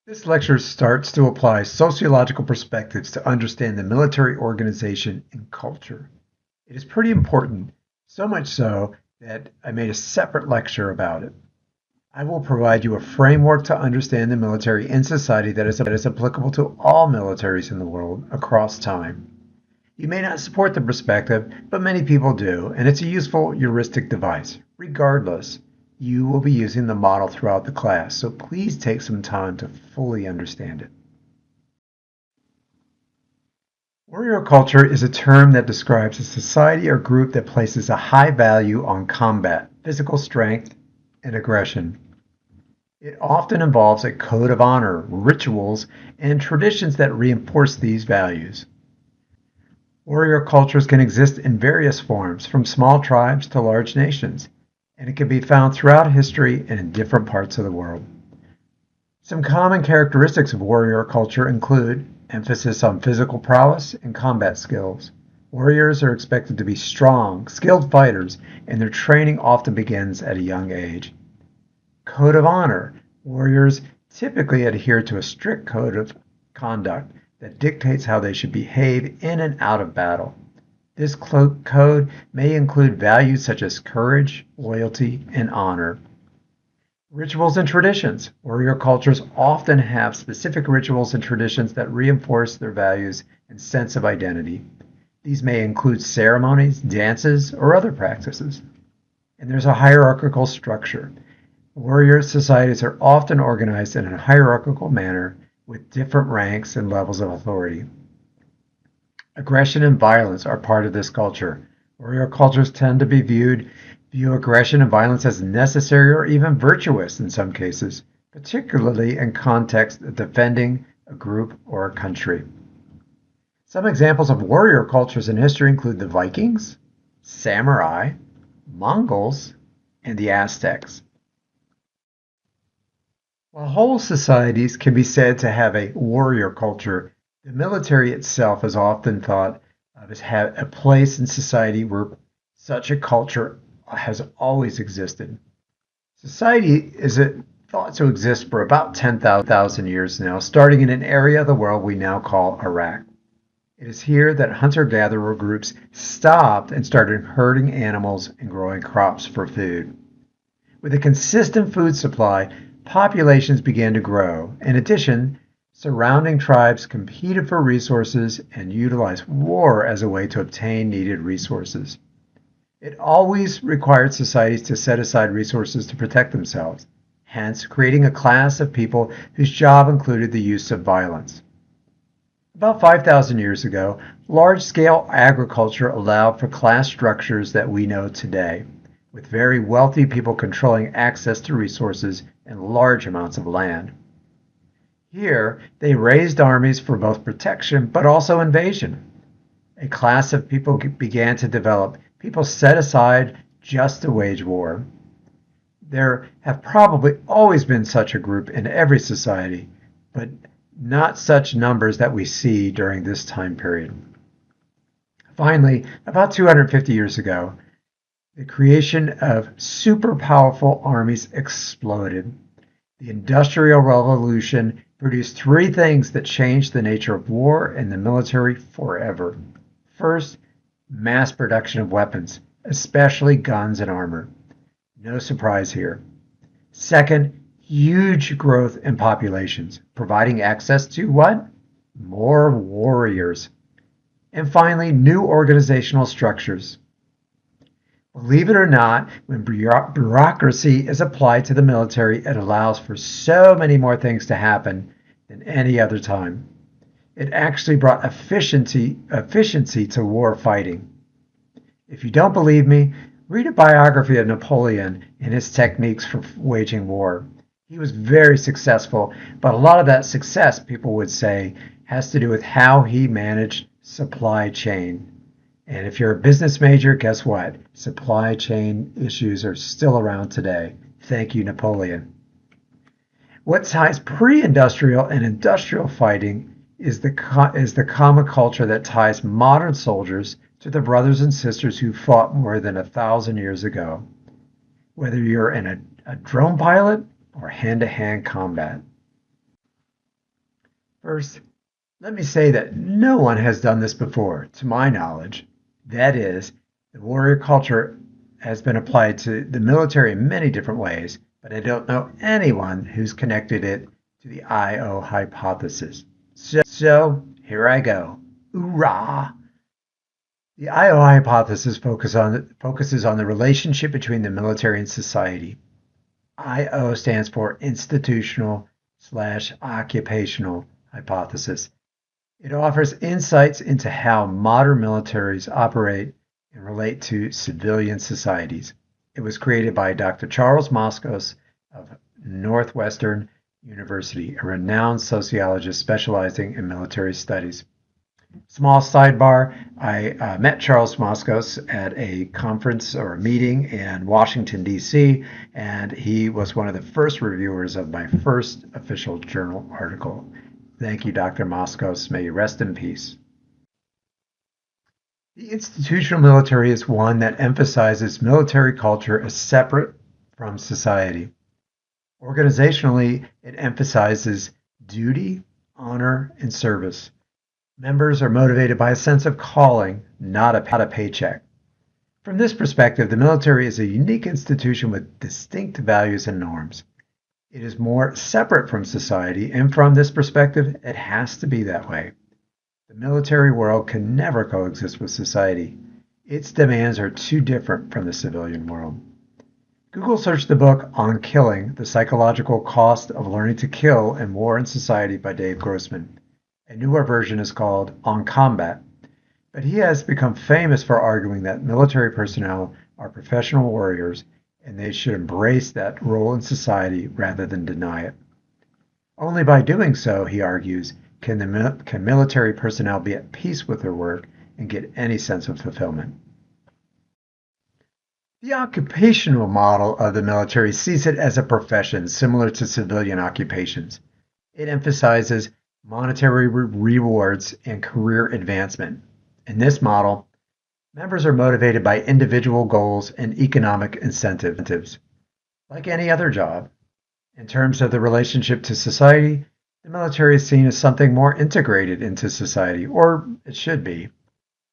This lecture starts to apply sociological perspectives to understand the military organization and culture. It is pretty important, so much so that I made a separate lecture about it. I will provide you a framework to understand the military in society that is applicable to all militaries in the world across time. You may not support the perspective, but many people do, and it's a useful heuristic device. Regardless, you will be using the model throughout the class, so please take some time to fully understand it. Warrior culture is a term that describes a society or group that places a high value on combat, physical strength, and aggression. It often involves a code of honor, rituals, and traditions that reinforce these values. Warrior cultures can exist in various forms, from small tribes to large nations, and it can be found throughout history and in different parts of the world. Some common characteristics of warrior culture include emphasis on physical prowess and combat skills. Warriors are expected to be strong, skilled fighters, and their training often begins at a young age. Code of honor. Warriors typically adhere to a strict code of conduct that dictates how they should behave in and out of battle. This code may include values such as courage, loyalty, and honor. Rituals and traditions. Warrior cultures often have specific rituals and traditions that reinforce their values and sense of identity. These may include ceremonies, dances, or other practices. And there's a hierarchical structure. Warrior societies are often organized in a hierarchical manner with different ranks and levels of authority. Aggression and violence are part of this culture. Warrior cultures tend to view aggression and violence as necessary or even virtuous in some cases, particularly in context of defending a group or a country. Some examples of warrior cultures in history include the Vikings, samurai, Mongols, and the Aztecs. While whole societies can be said to have a warrior culture, the military itself is often thought of as a place in society where such a culture has always existed. Society is thought to exist for about 10,000 years now, starting in an area of the world we now call Iraq. It is here that hunter-gatherer groups stopped and started herding animals and growing crops for food. With a consistent food supply, populations began to grow. In addition, surrounding tribes competed for resources and utilized war as a way to obtain needed resources. It always required societies to set aside resources to protect themselves, hence creating a class of people whose job included the use of violence. About 5,000 years ago, large-scale agriculture allowed for class structures that we know today, with very wealthy people controlling access to resources and large amounts of land. Here, they raised armies for both protection but also invasion. A class of people began to develop. People set aside just to wage war. There have probably always been such a group in every society, but not such numbers that we see during this time period. Finally, about 250 years ago, the creation of super powerful armies exploded. The Industrial Revolution produced three things that changed the nature of war and the military forever. First, mass production of weapons, especially guns and armor. No surprise here. Second, huge growth in populations, providing access to what? More warriors. And finally, new organizational structures. Believe it or not, when bureaucracy is applied to the military, it allows for so many more things to happen than any other time. It actually brought efficiency to war fighting. If you don't believe me, read a biography of Napoleon and his techniques for waging war. He was very successful, but a lot of that success, people would say, has to do with how he managed supply chain. And if you're a business major, guess what? Supply chain issues are still around today. Thank you, Napoleon. What ties pre-industrial and industrial fighting is the common culture that ties modern soldiers to the brothers and sisters who fought more than 1,000 years ago, whether you're a drone pilot or hand-to-hand combat. First, let me say that no one has done this before, to my knowledge. That is, the warrior culture has been applied to the military in many different ways, but I don't know anyone who's connected it to the IO hypothesis. So, here I go. Hoorah! The IO hypothesis focuses on the relationship between the military and society. IO stands for institutional/occupational hypothesis. It offers insights into how modern militaries operate and relate to civilian societies. It was created by Dr. Charles Moscos of Northwestern University, a renowned sociologist specializing in military studies. Small sidebar, I met Charles Moscos at a conference or a meeting in Washington, D.C., and he was one of the first reviewers of my first official journal article. Thank you, Dr. Moscos. May you rest in peace. The institutional military is one that emphasizes military culture as separate from society. Organizationally, it emphasizes duty, honor, and service. Members are motivated by a sense of calling, not a paycheck. From this perspective, the military is a unique institution with distinct values and norms. It is more separate from society, and from this perspective, it has to be that way. The military world can never coexist with society. Its demands are too different from the civilian world. Google searched the book On Killing, The Psychological Cost of Learning to Kill in War and Society by Dave Grossman. A newer version is called On Combat, but he has become famous for arguing that military personnel are professional warriors and they should embrace that role in society rather than deny it. Only by doing so, he argues, can military personnel be at peace with their work and get any sense of fulfillment. The occupational model of the military sees it as a profession similar to civilian occupations. It emphasizes monetary rewards and career advancement. In this model, members are motivated by individual goals and economic incentives. Like any other job, in terms of the relationship to society, the military is seen as something more integrated into society, or it should be.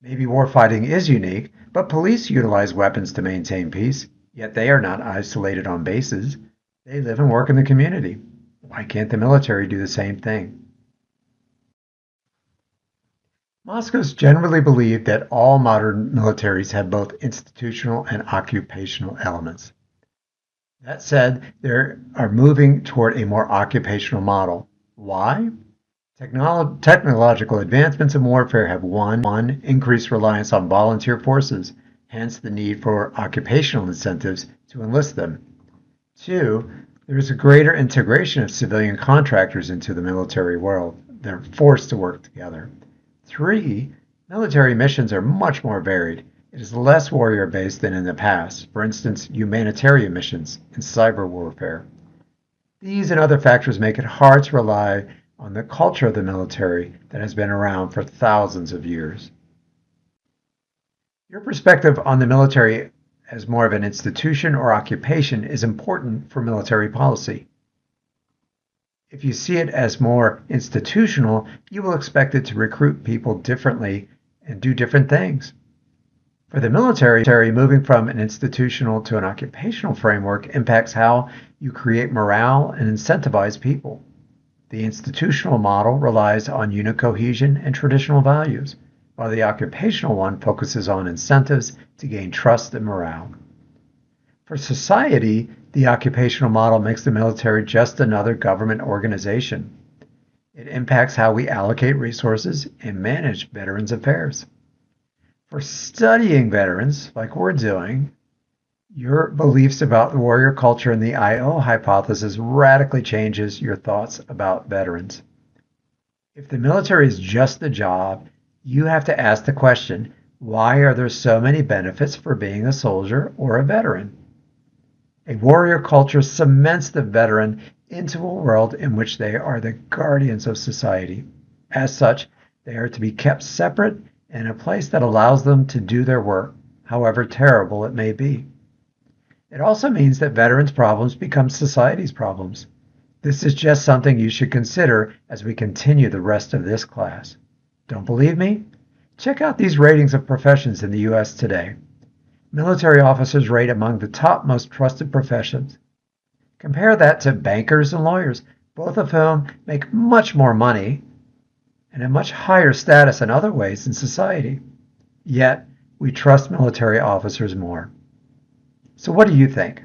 Maybe warfighting is unique, but police utilize weapons to maintain peace, yet they are not isolated on bases. They live and work in the community. Why can't the military do the same thing? Moscos generally believed that all modern militaries have both institutional and occupational elements. That said, they are moving toward a more occupational model. Why? Technological advancements in warfare have one, increased reliance on volunteer forces, hence the need for occupational incentives to enlist them. Two, there is a greater integration of civilian contractors into the military world. They're forced to work together. Three, military missions are much more varied. It is less warrior-based than in the past, for instance, humanitarian missions and cyber warfare. These and other factors make it hard to rely on the culture of the military that has been around for thousands of years. Your perspective on the military as more of an institution or occupation is important for military policy. If you see it as more institutional, you will expect it to recruit people differently and do different things. For the military, moving from an institutional to an occupational framework impacts how you create morale and incentivize people. The institutional model relies on unit cohesion and traditional values, while the occupational one focuses on incentives to gain trust and morale. For society, the occupational model makes the military just another government organization. It impacts how we allocate resources and manage veterans' affairs. For studying veterans, like we're doing, your beliefs about the warrior culture and the IO hypothesis radically changes your thoughts about veterans. If the military is just a job, you have to ask the question, why are there so many benefits for being a soldier or a veteran? A warrior culture cements the veteran into a world in which they are the guardians of society. As such, they are to be kept separate in a place that allows them to do their work, however terrible it may be. It also means that veterans' problems become society's problems. This is just something you should consider as we continue the rest of this class. Don't believe me? Check out these ratings of professions in the U.S. today. Military officers rate among the top most trusted professions. Compare that to bankers and lawyers, both of whom make much more money and a much higher status in other ways in society. Yet, we trust military officers more. So what do you think?